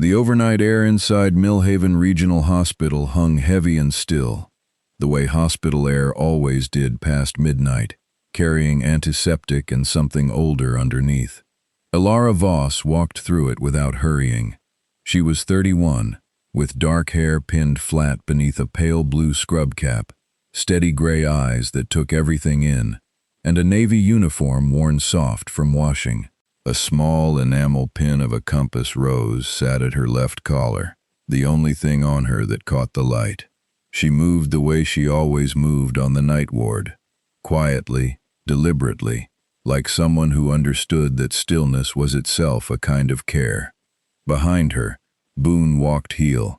The overnight air inside Millhaven Regional Hospital hung heavy and still, the way hospital air always did past midnight, carrying antiseptic and something older underneath. Ilara Voss walked through it without hurrying. She was 31, with dark hair pinned flat beneath a pale blue scrub cap, steady gray eyes that took everything in, and a navy uniform worn soft from washing. A small enamel pin of a compass rose sat at her left collar, the only thing on her that caught the light. She moved the way she always moved on the night ward, quietly, deliberately, like someone who understood that stillness was itself a kind of care. Behind her, Boone walked heel.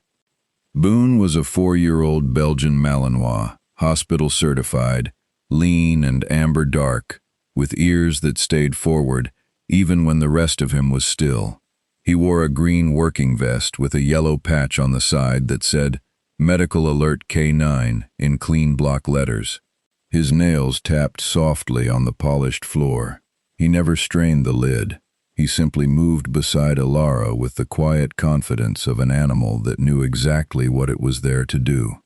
Boone was a 4-year-old Belgian Malinois, hospital certified, lean and amber dark, with ears that stayed forward even when the rest of him was still. He wore a green working vest with a yellow patch on the side that said, Medical Alert K9 in clean block letters. His nails tapped softly on the polished floor. He never strained the lid. He simply moved beside Ilara with the quiet confidence of an animal that knew exactly what it was there to do.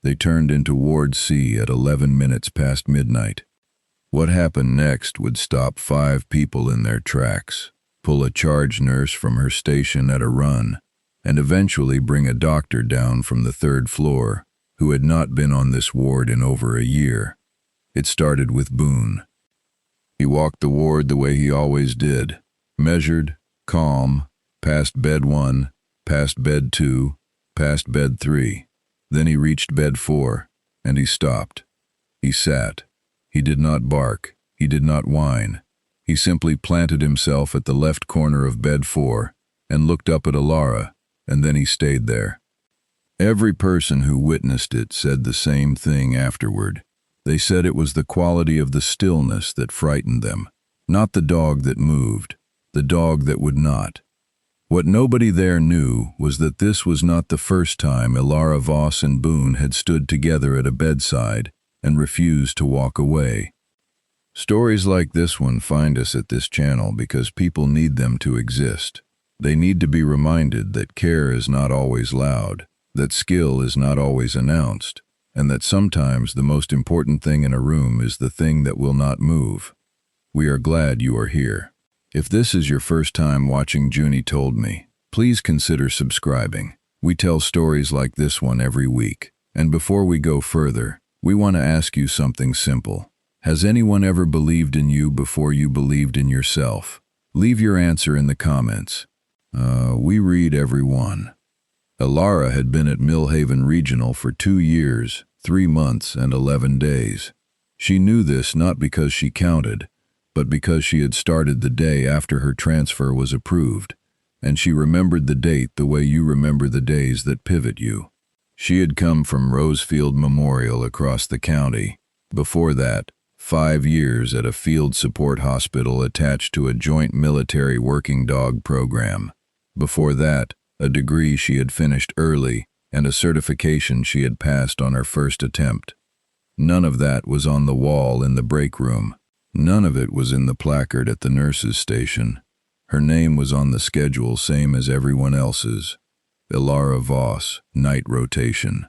They turned into Ward C at 11 minutes past midnight. What happened next would stop 5 people in their tracks, pull a charge nurse from her station at a run, and eventually bring a doctor down from the 3rd floor who had not been on this ward in over a year. It started with Boone. He walked the ward the way he always did, measured, calm, past bed 1, past bed 2, past bed 3. Then he reached bed 4, and he stopped. He sat. He did not bark. He did not whine. He simply planted himself at the left corner of bed 4 and looked up at Ilara, and then he stayed there. Every person who witnessed it said the same thing afterward. They said it was the quality of the stillness that frightened them, not the dog that moved, the dog that would not. What nobody there knew was that this was not the first time Ilara Voss and Boone had stood together at a bedside and refused to walk away. Stories like this one find us at this channel because people need them to exist. They need to be reminded that care is not always loud, that skill is not always announced, and that sometimes the most important thing in a room is the thing that will not move. We are glad you are here. If this is your first time watching Junie Told Me, please consider subscribing. We tell stories like this one every week. And before we go further, we want to ask you something simple. Has anyone ever believed in you before you believed in yourself? Leave your answer in the comments. We read every one. Ilara had been at Millhaven Regional for 2 years, 3 months, and 11 days. She knew this not because she counted, but because she had started the day after her transfer was approved, and she remembered the date the way you remember the days that pivot you. She had come from Rosefield Memorial across the county. Before that, 5 years at a field support hospital attached to a joint military working dog program. Before that, a degree she had finished early and a certification she had passed on her first attempt. None of that was on the wall in the break room. None of it was in the placard at the nurse's station. Her name was on the schedule same as everyone else's. Ilara Voss, night rotation.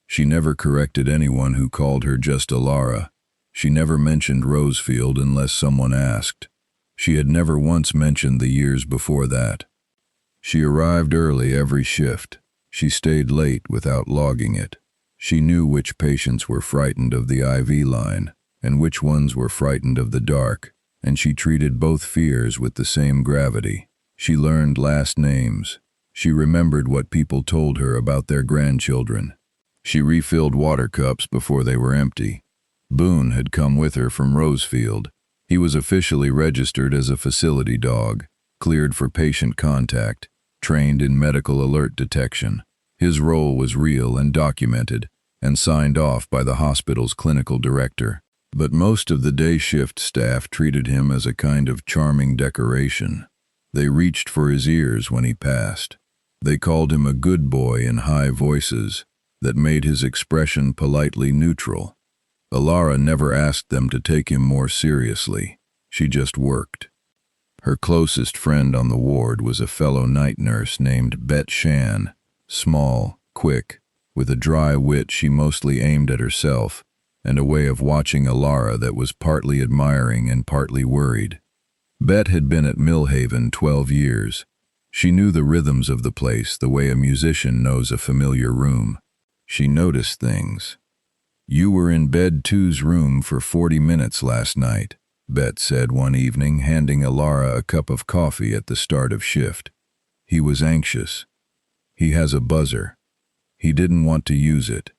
She never corrected anyone who called her just Ilara. She never mentioned Rosefield unless someone asked. She had never once mentioned the years before that. She arrived early every shift. She stayed late without logging it. She knew which patients were frightened of the IV line and which ones were frightened of the dark, and she treated both fears with the same gravity. She learned last names. She remembered what people told her about their grandchildren. She refilled water cups before they were empty. Boone had come with her from Rosefield. He was officially registered as a facility dog, cleared for patient contact, trained in medical alert detection. His role was real and documented, and signed off by the hospital's clinical director. But most of the day shift staff treated him as a kind of charming decoration. They reached for his ears when he passed. They called him a good boy in high voices that made his expression politely neutral. Ilara never asked them to take him more seriously. She just worked. Her closest friend on the ward was a fellow night nurse named Bet Shan, small, quick, with a dry wit she mostly aimed at herself, and a way of watching Alara that was partly admiring and partly worried. Bet had been at Millhaven 12 years. She knew the rhythms of the place the way a musician knows a familiar room. She noticed things. "You were in bed 2's room for 40 minutes last night," Bet said one evening, handing Alara a cup of coffee at the start of shift. "He was anxious. He has a buzzer. He didn't want to use it."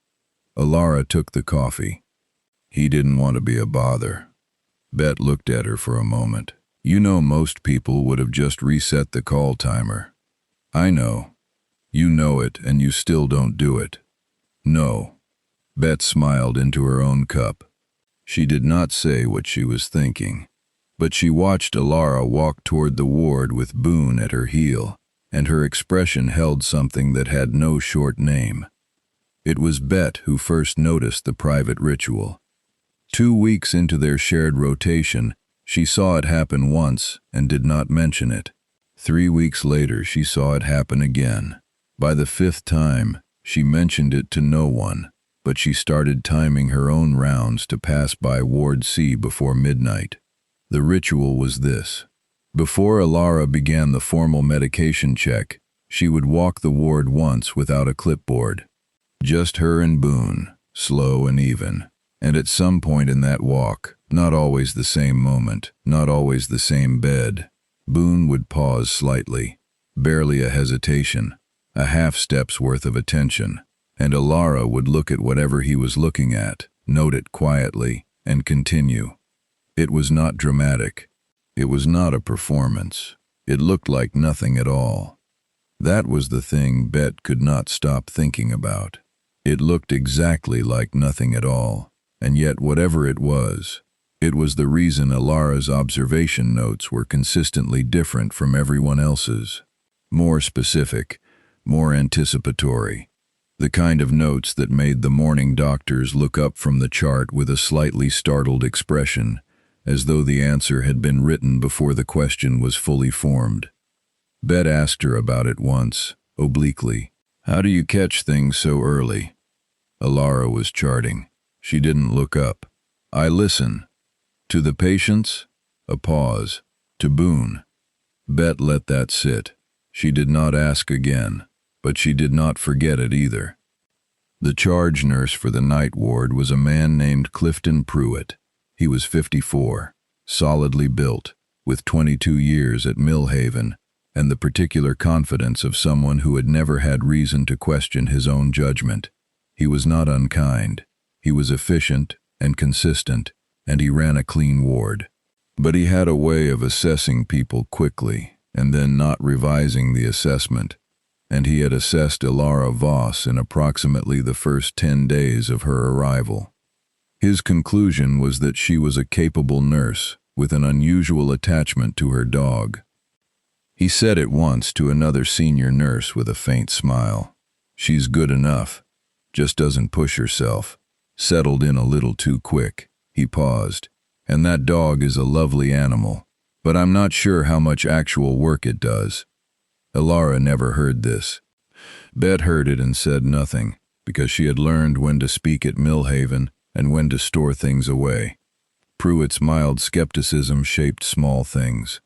Alara took the coffee. "He didn't want to be a bother." Bet looked at her for a moment. "You know most people would have just reset the call timer." "I know. You know it, and you still don't do it." "No." Bet smiled into her own cup. She did not say what she was thinking, but she watched Alara walk toward the ward with Boone at her heel, and her expression held something that had no short name. It was Bet who first noticed the private ritual. 2 weeks into their shared rotation, she saw it happen once and did not mention it. 3 weeks later, she saw it happen again. By the 5th time, she mentioned it to no one, but she started timing her own rounds to pass by Ward C before midnight. The ritual was this. Before Alara began the formal medication check, she would walk the ward once without a clipboard. Just her and Boone, slow and even. And at some point in that walk, not always the same moment, not always the same bed, Boone would pause slightly, barely a hesitation, a half-step's worth of attention, and Alara would look at whatever he was looking at, note it quietly, and continue. It was not dramatic. It was not a performance. It looked like nothing at all. That was the thing Bet could not stop thinking about. It looked exactly like nothing at all, and yet whatever it was the reason Alara's observation notes were consistently different from everyone else's. More specific, more anticipatory. The kind of notes that made the morning doctors look up from the chart with a slightly startled expression, as though the answer had been written before the question was fully formed. Bet asked her about it once, obliquely. "How do you catch things so early?" Alara was charting. She didn't look up. "I listen." "To the patients?" A pause. "To Boone." Bet let that sit. She did not ask again, but she did not forget it either. The charge nurse for the night ward was a man named Clifton Pruitt. He was 54, solidly built, with 22 years at Millhaven, and the particular confidence of someone who had never had reason to question his own judgment. He was not unkind. He was efficient and consistent, and he ran a clean ward. But he had a way of assessing people quickly, and then not revising the assessment, and he had assessed Alara Voss in approximately the first 10 days of her arrival. His conclusion was that she was a capable nurse with an unusual attachment to her dog. He said it once to another senior nurse with a faint smile. "She's good enough, just doesn't push herself, settled in a little too quick." He paused. "And that dog is a lovely animal, but I'm not sure how much actual work it does." Alara never heard this. Bet heard it and said nothing, because she had learned when to speak at Millhaven and when to store things away. Pruitt's mild skepticism shaped small things.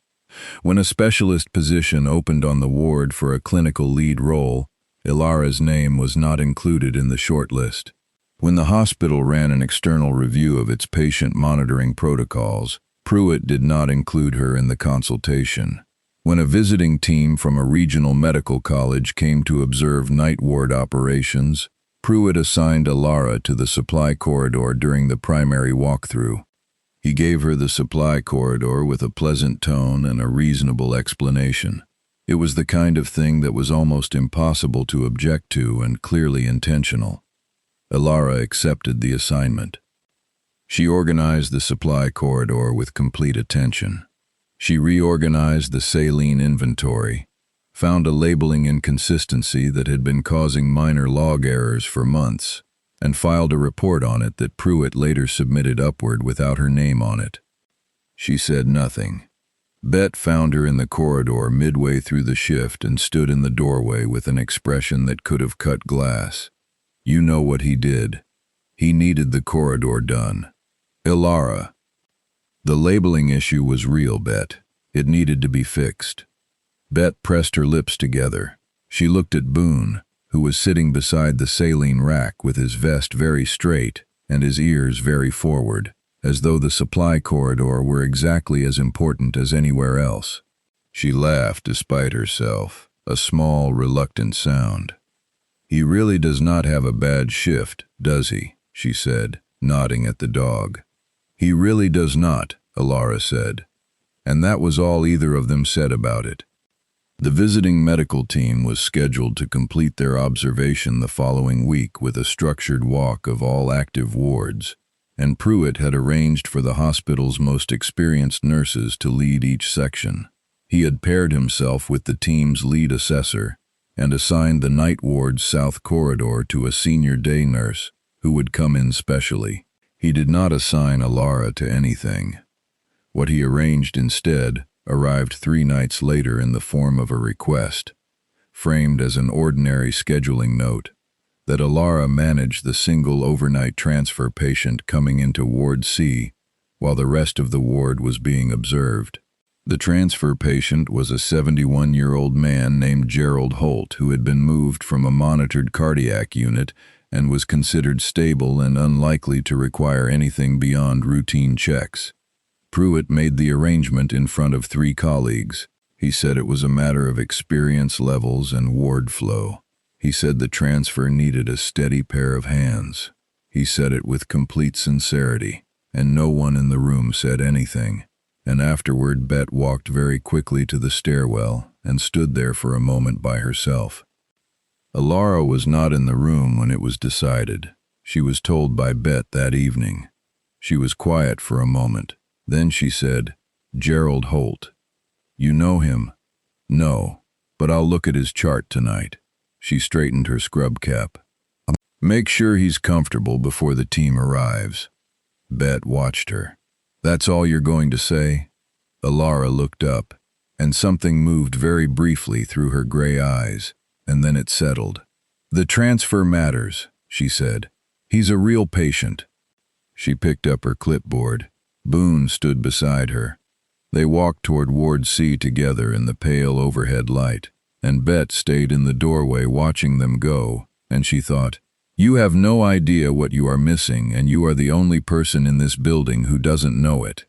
When a specialist position opened on the ward for a clinical lead role, Alara's name was not included in the shortlist. When the hospital ran an external review of its patient monitoring protocols, Pruitt did not include her in the consultation. When a visiting team from a regional medical college came to observe night ward operations, Pruitt assigned Alara to the supply corridor during the primary walkthrough. He gave her the supply corridor with a pleasant tone and a reasonable explanation. It was the kind of thing that was almost impossible to object to and clearly intentional. Alara accepted the assignment. She organized the supply corridor with complete attention. She reorganized the saline inventory, found a labeling inconsistency that had been causing minor log errors for months, and filed a report on it that Pruitt later submitted upward without her name on it. She said nothing. Bet found her in the corridor midway through the shift and stood in the doorway with an expression that could have cut glass. You know what he did. He needed the corridor done. Ilara. The labeling issue was real, Bet. It needed to be fixed. Bet pressed her lips together. She looked at Boone, who was sitting beside the saline rack with his vest very straight and his ears very forward, as though the supply corridor were exactly as important as anywhere else. She laughed despite herself, a small, reluctant sound. He really does not have a bad shift, does he? She said, nodding at the dog. He really does not, Ilara said. And that was all either of them said about it. The visiting medical team was scheduled to complete their observation the following week with a structured walk of all active wards, and Pruitt had arranged for the hospital's most experienced nurses to lead each section. He had paired himself with the team's lead assessor and assigned the night ward's south corridor to a senior day nurse who would come in specially. He did not assign Ilara to anything. What he arranged instead arrived 3 nights later in the form of a request, framed as an ordinary scheduling note, that Ilara manage the single overnight transfer patient coming into Ward C while the rest of the ward was being observed. The transfer patient was a 71-year-old man named Gerald Holt who had been moved from a monitored cardiac unit and was considered stable and unlikely to require anything beyond routine checks. Pruitt made the arrangement in front of 3 colleagues. He said it was a matter of experience levels and ward flow. He said the transfer needed a steady pair of hands. He said it with complete sincerity, and no one in the room said anything. And afterward, Bet walked very quickly to the stairwell and stood there for a moment by herself. Ilara was not in the room when it was decided. She was told by Bet that evening. She was quiet for a moment. Then she said, Gerald Holt. You know him? No, but I'll look at his chart tonight. She straightened her scrub cap. Make sure he's comfortable before the team arrives. Bet watched her. That's all you're going to say? Ilara looked up, and something moved very briefly through her gray eyes, and then it settled. The transfer matters, she said. He's a real patient. She picked up her clipboard. Boone stood beside her. They walked toward Ward C together in the pale overhead light, and Bet stayed in the doorway watching them go, and she thought, You have no idea what you are missing, and you are the only person in this building who doesn't know it.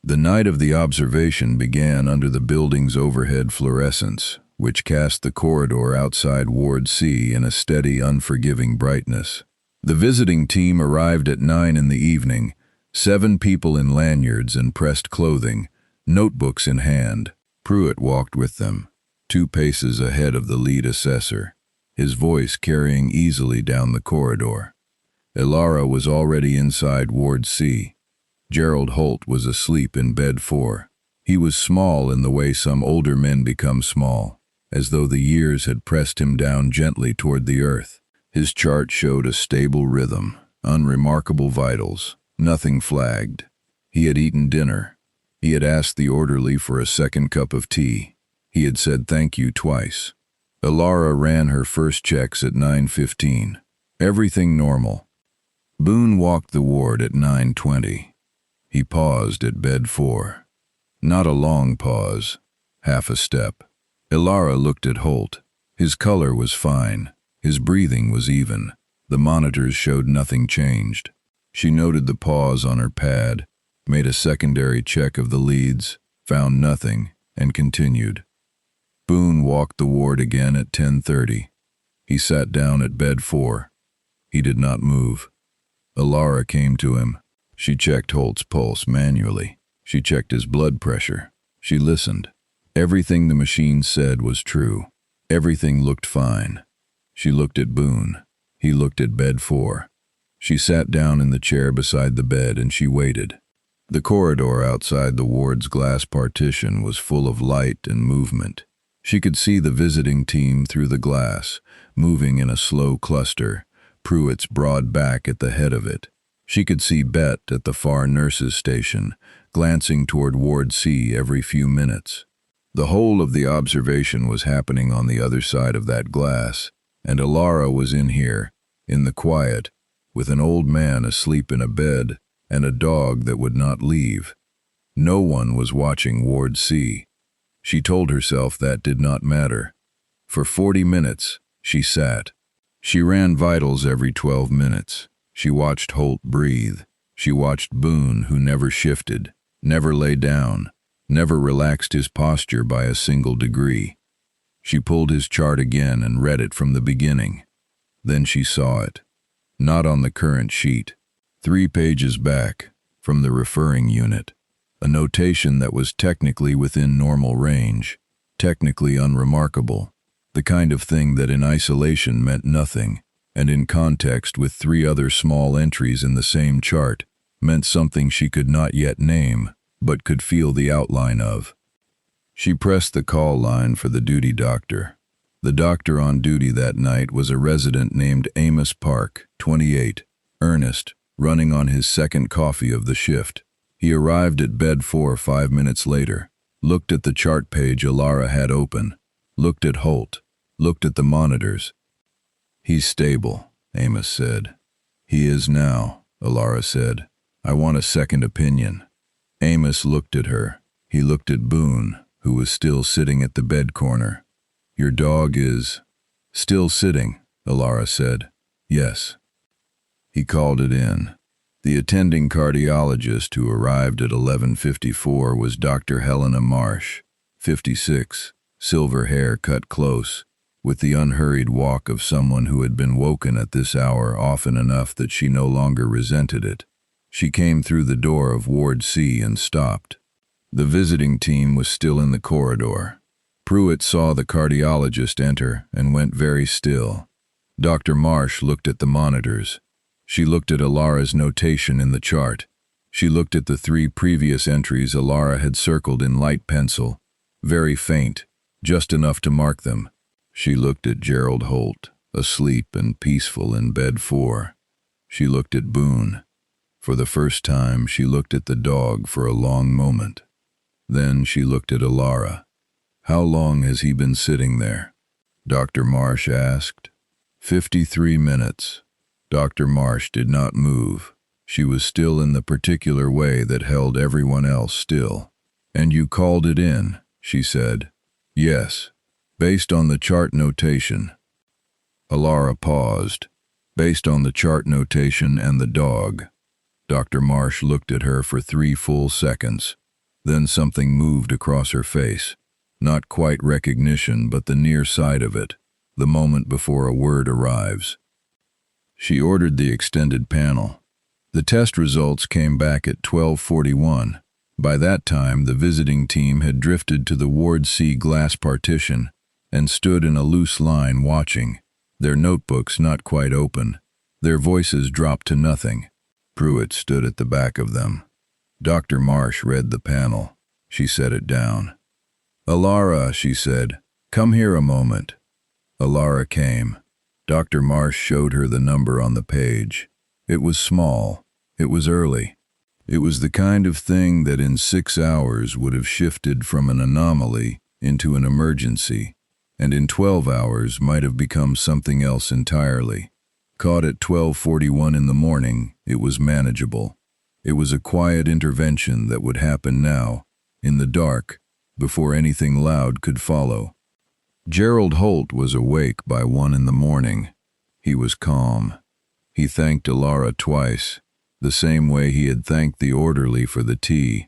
The night of the observation began under the building's overhead fluorescence, which cast the corridor outside Ward C in a steady, unforgiving brightness. The visiting team arrived at 9 in the evening, 7 people in lanyards and pressed clothing, notebooks in hand. Pruitt walked with them, 2 paces ahead of the lead assessor, his voice carrying easily down the corridor. Ilara was already inside Ward C. Gerald Holt was asleep in bed 4. He was small in the way some older men become small, as though the years had pressed him down gently toward the earth. His chart showed a stable rhythm, unremarkable vitals. Nothing flagged. He had eaten dinner. He had asked the orderly for a second cup of tea. He had said thank you twice. Ilara ran her first checks at 9:15. Everything normal. Boone walked the ward at 9:20. He paused at bed 4. Not a long pause, half a step. Ilara looked at Holt. His color was fine. His breathing was even. The monitors showed nothing changed. She noted the pause on her pad, made a secondary check of the leads, found nothing, and continued. Boone walked the ward again at 10:30. He sat down at bed 4. He did not move. Ilara came to him. She checked Holt's pulse manually. She checked his blood pressure. She listened. Everything the machine said was true. Everything looked fine. She looked at Boone. He looked at bed 4. She sat down in the chair beside the bed and she waited. The corridor outside the ward's glass partition was full of light and movement. She could see the visiting team through the glass, moving in a slow cluster, Pruitt's broad back at the head of it. She could see Bet at the far nurses' station, glancing toward Ward C every few minutes. The whole of the observation was happening on the other side of that glass, and Alara was in here, in the quiet, with an old man asleep in a bed and a dog that would not leave. No one was watching Ward C. She told herself that did not matter. For 40 minutes, she sat. She ran vitals every 12 minutes. She watched Holt breathe. She watched Boone, who never shifted, never lay down, never relaxed his posture by a single degree. She pulled his chart again and read it from the beginning. Then she saw it. Not on the current sheet. 3 pages back, from the referring unit. A notation that was technically within normal range, technically unremarkable, the kind of thing that in isolation meant nothing, and in context with 3 other small entries in the same chart, meant something she could not yet name, but could feel the outline of. She pressed the call line for the duty doctor. The doctor on duty that night was a resident named Amos Park, 28, earnest, running on his second coffee of the shift. He arrived at bed 4 5 minutes later, looked at the chart page Alara had open, looked at Holt, looked at the monitors. "He's stable," Amos said. "He is now," Alara said. "I want a second opinion." Amos looked at her. He looked at Boone, who was still sitting at the bed corner. "Your dog is..." "Still sitting," Alara said. "Yes." He called it in. The attending cardiologist who arrived at 11:54 was Dr. Helena Marsh, 56, silver hair cut close, with the unhurried walk of someone who had been woken at this hour often enough that she no longer resented it. She came through the door of Ward C and stopped. The visiting team was still in the corridor. Pruitt saw the cardiologist enter and went very still. Dr. Marsh looked at the monitors. She looked at Alara's notation in the chart. She looked at the 3 previous entries Alara had circled in light pencil, very faint, just enough to mark them. She looked at Gerald Holt, asleep and peaceful in bed 4. She looked at Boone. For the first time, she looked at the dog for a long moment. Then she looked at Alara. "How long has he been sitting there?" Dr. Marsh asked. 53 minutes. Dr. Marsh did not move. She was still in the particular way that held everyone else still. "And you called it in," she said. "Yes. Based on the chart notation." Alara paused. "Based on the chart notation and the dog." Dr. Marsh looked at her for 3 full seconds. Then something moved across her face. Not quite recognition, but the near side of it, the moment before a word arrives. She ordered the extended panel. The test results came back at 12:41. By that time, the visiting team had drifted to the Ward C glass partition and stood in a loose line watching, their notebooks not quite open. Their voices dropped to nothing. Pruitt stood at the back of them. Dr. Marsh read the panel. She set it down. "Alara," she said, "come here a moment." Alara came. Dr. Marsh showed her the number on the page. It was small. It was early. It was the kind of thing that in 6 hours would have shifted from an anomaly into an emergency, and in 12 hours might have become something else entirely. Caught at 12:41 in the morning, it was manageable. It was a quiet intervention that would happen now, in the dark, before anything loud could follow. Gerald Holt was awake by 1 in the morning. He was calm. He thanked Alara twice, the same way he had thanked the orderly for the tea,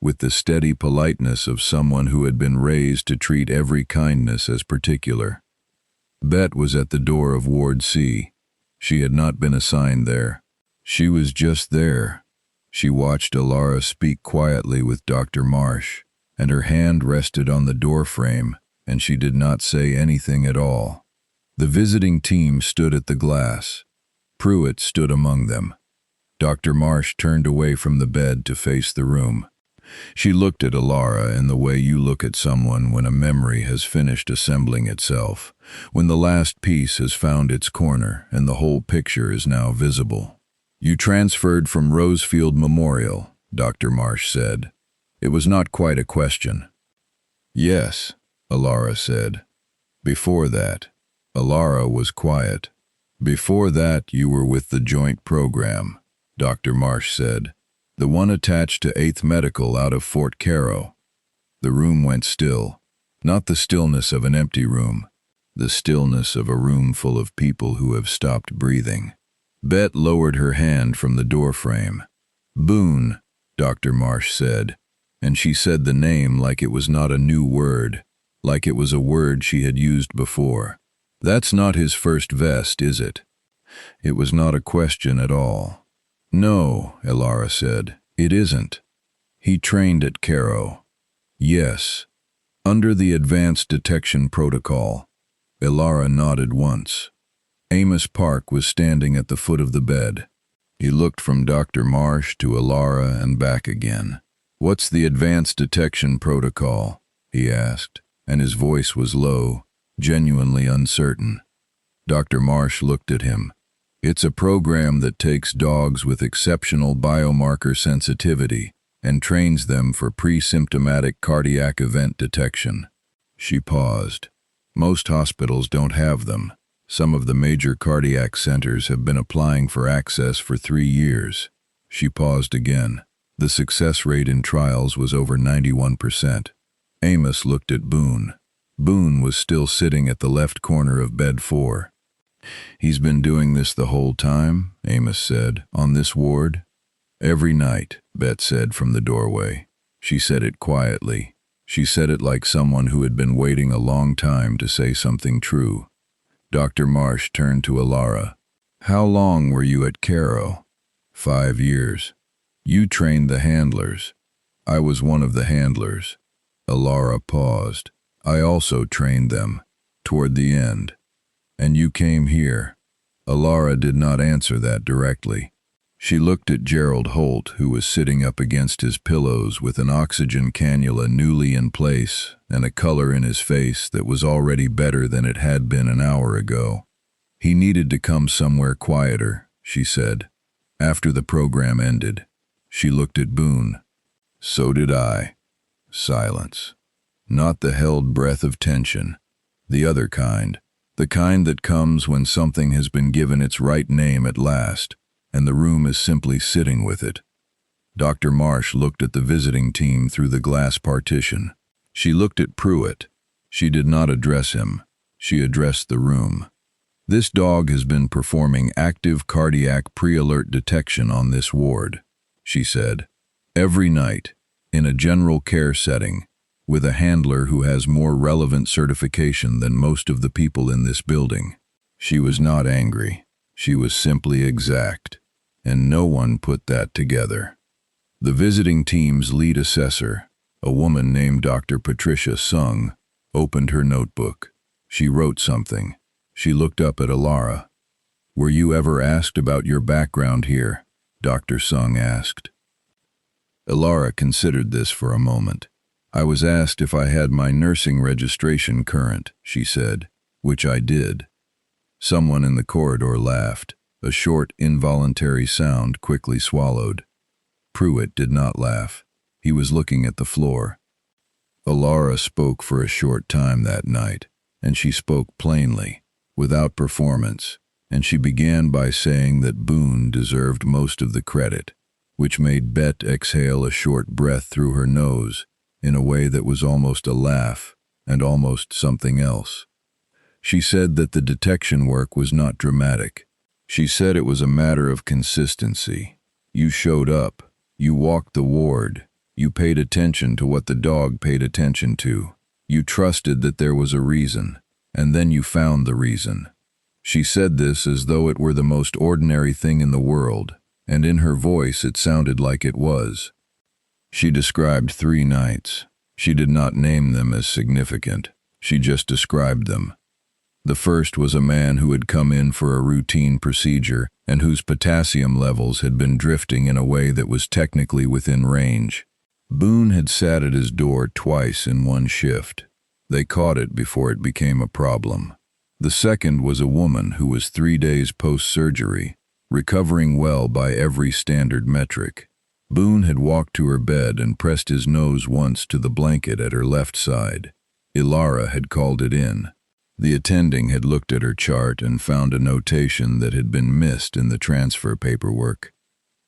with the steady politeness of someone who had been raised to treat every kindness as particular. Bet was at the door of Ward C. She had not been assigned there. She was just there. She watched Alara speak quietly with Dr. Marsh, and her hand rested on the doorframe, and she did not say anything at all. The visiting team stood at the glass. Pruitt stood among them. Dr. Marsh turned away from the bed to face the room. She looked at Alara in the way you look at someone when a memory has finished assembling itself, when the last piece has found its corner and the whole picture is now visible. You transferred from Rosefield Memorial, Dr. Marsh said. It was not quite a question. Yes, Alara said. Before that, Alara was quiet. Before that, you were with the joint program, Dr. Marsh said. The one attached to 8th Medical out of Fort Cairo. The room went still. Not the stillness of an empty room. The stillness of a room full of people who have stopped breathing. Bet lowered her hand from the doorframe. Boone, Dr. Marsh said, and she said the name like it was not a new word, like it was a word she had used before. That's not his first vest, is it? It was not a question at all. No, Alara said, it isn't. He trained at Cairo. Yes. Under the Advanced Detection Protocol. Alara nodded once. Amos Park was standing at the foot of the bed. He looked from Dr. Marsh to Alara and back again. What's the Advanced Detection Protocol? He asked, and his voice was low, genuinely uncertain. Dr. Marsh looked at him. It's a program that takes dogs with exceptional biomarker sensitivity and trains them for pre-symptomatic cardiac event detection. She paused. Most hospitals don't have them. Some of the major cardiac centers have been applying for access for 3 years. She paused again. The success rate in trials was over 91%. Amos looked at Boone. Boone was still sitting at the left corner of bed 4. He's been doing this the whole time, Amos said, on this ward? Every night, Bet said from the doorway. She said it quietly. She said it like someone who had been waiting a long time to say something true. Dr. Marsh turned to Alara. How long were you at Cairo? 5 years. You trained the handlers. I was one of the handlers. Alara paused. I also trained them, toward the end. And you came here. Alara did not answer that directly. She looked at Gerald Holt, who was sitting up against his pillows with an oxygen cannula newly in place and a color in his face that was already better than it had been an hour ago. He needed to come somewhere quieter, she said. After the program ended, she looked at Boone. So did I. Silence. Not the held breath of tension. The other kind. The kind that comes when something has been given its right name at last, and the room is simply sitting with it. Dr. Marsh looked at the visiting team through the glass partition. She looked at Pruitt. She did not address him. She addressed the room. This dog has been performing active cardiac pre-alert detection on this ward, she said. Every night, in a general care setting, with a handler who has more relevant certification than most of the people in this building. She was not angry. She was simply exact. And no one put that together. The visiting team's lead assessor, a woman named Dr. Patricia Sung, opened her notebook. She wrote something. She looked up at Alara. Were you ever asked about your background here? Dr. Sung asked. Alara considered this for a moment. I was asked if I had my nursing registration current, she said, which I did. Someone in the corridor laughed. A short, involuntary sound quickly swallowed. Pruitt did not laugh. He was looking at the floor. Alara spoke for a short time that night, and she spoke plainly, without performance, and she began by saying that Boone deserved most of the credit, which made Bet exhale a short breath through her nose in a way that was almost a laugh and almost something else. She said that the detection work was not dramatic. She said it was a matter of consistency. You showed up. You walked the ward. You paid attention to what the dog paid attention to. You trusted that there was a reason, and then you found the reason. She said this as though it were the most ordinary thing in the world, and in her voice it sounded like it was. She described 3 nights. She did not name them as significant. She just described them. The first was a man who had come in for a routine procedure and whose potassium levels had been drifting in a way that was technically within range. Boone had sat at his door twice in one shift. They caught it before it became a problem. The second was a woman who was 3 days post-surgery, recovering well by every standard metric. Boone had walked to her bed and pressed his nose once to the blanket at her left side. Ilara had called it in. The attending had looked at her chart and found a notation that had been missed in the transfer paperwork.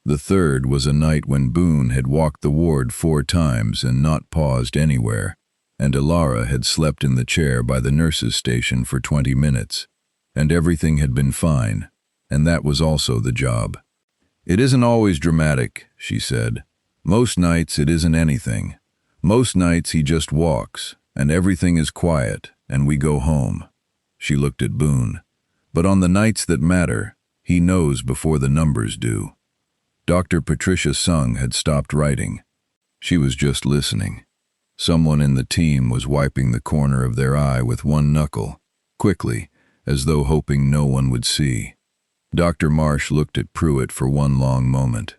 The third was a night when Boone had walked the ward 4 times and not paused anywhere, and Ilara had slept in the chair by the nurse's station for 20 minutes, and everything had been fine, and that was also the job. "It isn't always dramatic," she said. "Most nights it isn't anything. Most nights he just walks, and everything is quiet, and we go home." She looked at Boone. "But on the nights that matter, he knows before the numbers do." Dr. Patricia Sung had stopped writing. She was just listening. Someone in the team was wiping the corner of their eye with one knuckle, quickly, as though hoping no one would see. Dr. Marsh looked at Pruitt for one long moment.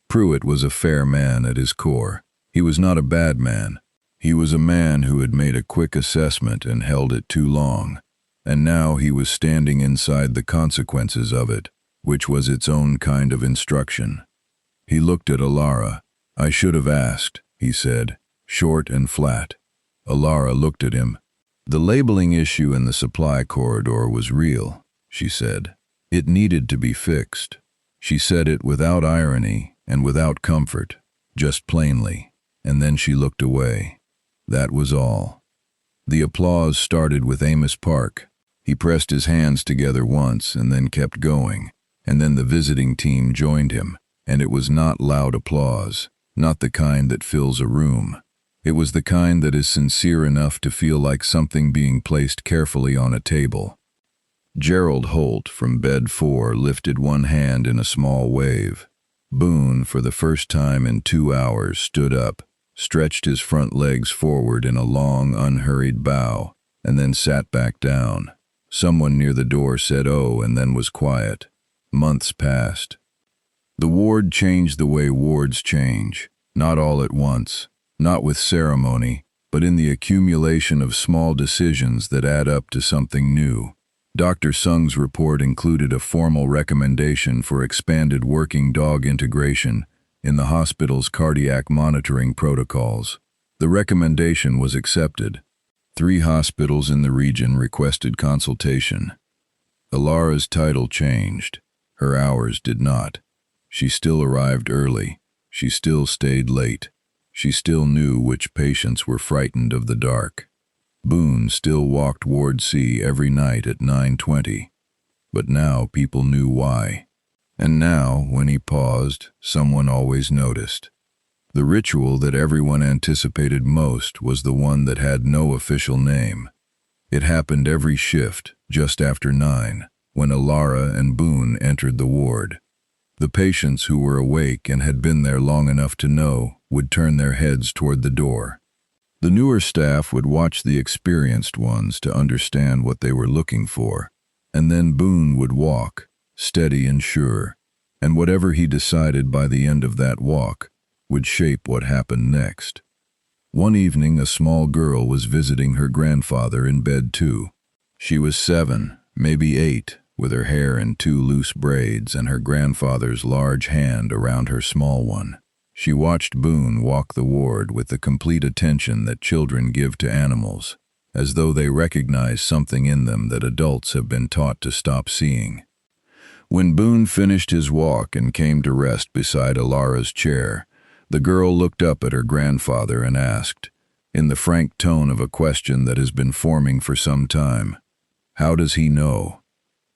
Pruitt was a fair man at his core. He was not a bad man. He was a man who had made a quick assessment and held it too long, and now he was standing inside the consequences of it, which was its own kind of instruction. He looked at Ilara. "I should have asked," he said, short and flat. Ilara looked at him. "The labeling issue in the supply corridor was real," she said. "It needed to be fixed." She said it without irony and without comfort, just plainly, and then she looked away. That was all. The applause started with Amos Park. He pressed his hands together once and then kept going, and then the visiting team joined him, and it was not loud applause, not the kind that fills a room. It was the kind that is sincere enough to feel like something being placed carefully on a table. Gerald Holt from bed 4 lifted one hand in a small wave. Boone, for the first time in 2 hours, stood up, stretched his front legs forward in a long, unhurried bow, and then sat back down. Someone near the door said, "Oh," and then was quiet. Months passed. The ward changed the way wards change, not all at once, not with ceremony, but in the accumulation of small decisions that add up to something new. Dr. Sung's report included a formal recommendation for expanded working dog integration in the hospital's cardiac monitoring protocols. The recommendation was accepted. 3 hospitals in the region requested consultation. Ilara's title changed. Her hours did not. She still arrived early. She still stayed late. She still knew which patients were frightened of the dark. Boone still walked Ward C every night at 9:20. But now people knew why. And now, when he paused, someone always noticed. The ritual that everyone anticipated most was the one that had no official name. It happened every shift, just after 9, when Ilara and Boone entered the ward. The patients who were awake and had been there long enough to know would turn their heads toward the door. The newer staff would watch the experienced ones to understand what they were looking for, and then Boone would walk, steady and sure, and whatever he decided by the end of that walk would shape what happened next. One evening, a small girl was visiting her grandfather in bed 2. She was 7, maybe 8, with her hair in 2 loose braids and her grandfather's large hand around her small one. She watched Boone walk the ward with the complete attention that children give to animals, as though they recognize something in them that adults have been taught to stop seeing. When Boone finished his walk and came to rest beside Ilara's chair, the girl looked up at her grandfather and asked, in the frank tone of a question that has been forming for some time, "How does he know?"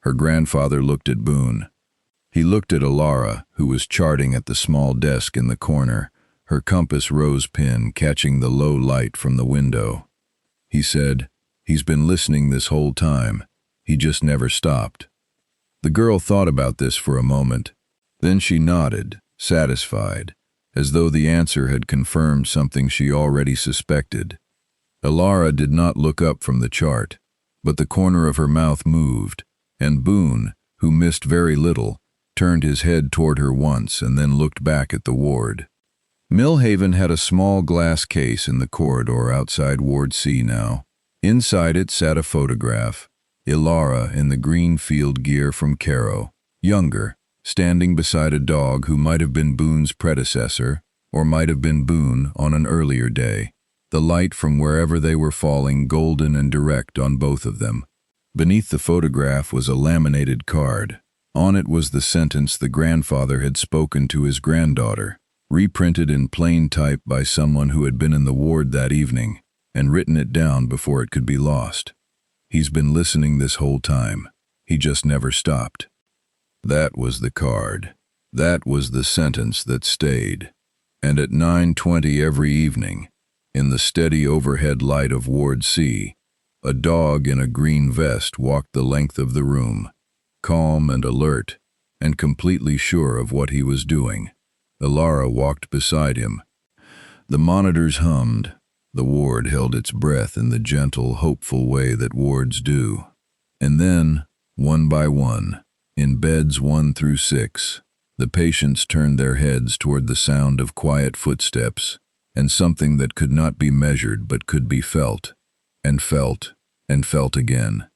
Her grandfather looked at Boone. He looked at Ilara, who was charting at the small desk in the corner, her compass rose pin catching the low light from the window. He said, "He's been listening this whole time. He just never stopped." The girl thought about this for a moment. Then she nodded, satisfied, as though the answer had confirmed something she already suspected. Ilara did not look up from the chart, but the corner of her mouth moved, and Boone, who missed very little, turned his head toward her once and then looked back at the ward. Millhaven had a small glass case in the corridor outside Ward C now. Inside it sat a photograph, Ilara in the green field gear from Caro, younger, standing beside a dog who might have been Boone's predecessor, or might have been Boone on an earlier day, the light from wherever they were falling golden and direct on both of them. Beneath the photograph was a laminated card. On it was the sentence the grandfather had spoken to his granddaughter, reprinted in plain type by someone who had been in the ward that evening, and written it down before it could be lost. He's been listening this whole time. He just never stopped. That was the card. That was the sentence that stayed. And at 9:20 every evening, in the steady overhead light of Ward C, a dog in a green vest walked the length of the room, calm and alert, and completely sure of what he was doing. Ilara walked beside him. The monitors hummed. The ward held its breath in the gentle, hopeful way that wards do. And then, one by one, in beds 1 through 6, the patients turned their heads toward the sound of quiet footsteps, and something that could not be measured but could be felt, and felt, and felt again.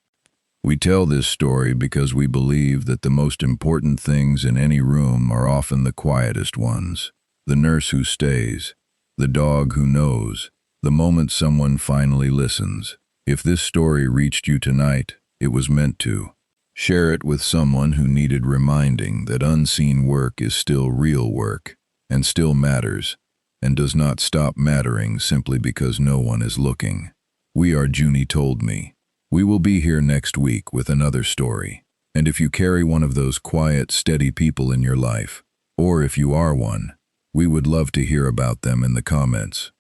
We tell this story because we believe that the most important things in any room are often the quietest ones. The nurse who stays, the dog who knows, the moment someone finally listens. If this story reached you tonight, it was meant to. Share it with someone who needed reminding that unseen work is still real work, and still matters, and does not stop mattering simply because no one is looking. We are Junie Told Me. We will be here next week with another story. And if you carry one of those quiet, steady people in your life, or if you are one, we would love to hear about them in the comments.